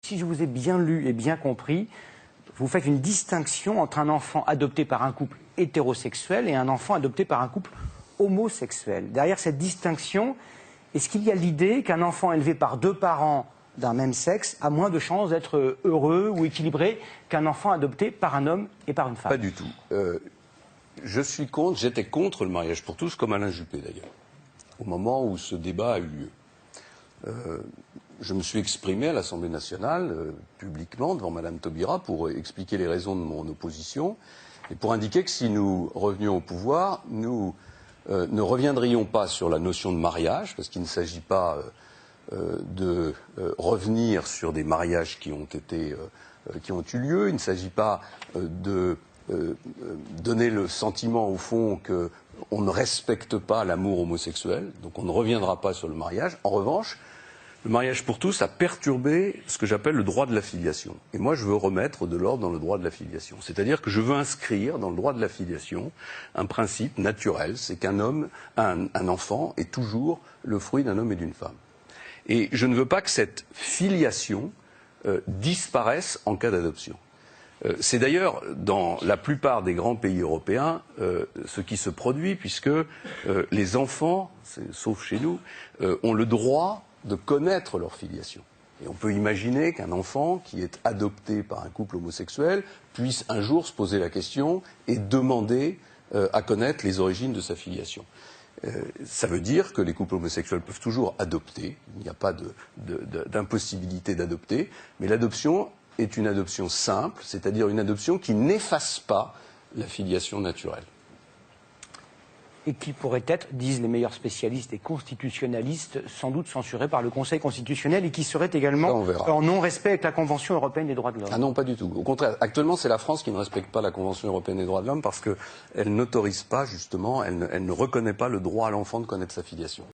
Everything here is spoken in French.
si je vous ai bien lu et bien compris, vous faites une distinction entre un enfant adopté par un couple hétérosexuel et un enfant adopté par un couple homosexuel. Derrière cette distinction, est-ce qu'il y a l'idée qu'un enfant élevé par deux parents d'un même sexe a moins de chances d'être heureux ou équilibré qu'un enfant adopté par un homme et par une femme? Pas du tout. J'étais contre le mariage pour tous, comme Alain Juppé d'ailleurs, au moment où ce débat a eu lieu. Je me suis exprimé à l'Assemblée nationale, publiquement, devant Madame Taubira, pour expliquer les raisons de mon opposition, et pour indiquer que si nous revenions au pouvoir, nous ne reviendrions pas sur la notion de mariage, parce qu'il ne s'agit pas de revenir sur des mariages qui ont eu lieu, il ne s'agit pas de donner le sentiment, au fond, qu'on ne respecte pas l'amour homosexuel, donc on ne reviendra pas sur le mariage. En revanche, le mariage pour tous a perturbé ce que j'appelle le droit de la filiation. Et moi, je veux remettre de l'ordre dans le droit de la filiation. C'est-à-dire que je veux inscrire dans le droit de la filiation un principe naturel, c'est qu'un enfant est toujours le fruit d'un homme et d'une femme. Et je ne veux pas que cette filiation disparaisse en cas d'adoption. C'est d'ailleurs dans la plupart des grands pays européens ce qui se produit, puisque les enfants, sauf chez nous, ont le droit de connaître leur filiation. Et on peut imaginer qu'un enfant qui est adopté par un couple homosexuel puisse un jour se poser la question et demander à connaître les origines de sa filiation. Ça veut dire que les couples homosexuels peuvent toujours adopter, il n'y a pas d'impossibilité d'adopter, mais l'adoption est une adoption simple, c'est-à-dire une adoption qui n'efface pas la filiation naturelle. Et qui pourrait être, disent les meilleurs spécialistes et constitutionnalistes, sans doute censurée par le Conseil constitutionnel et qui serait également en non-respect avec la Convention européenne des droits de l'homme. Ah non, pas du tout. Au contraire, actuellement, c'est la France qui ne respecte pas la Convention européenne des droits de l'homme parce qu'elle n'autorise pas, justement, elle ne reconnaît pas le droit à l'enfant de connaître sa filiation.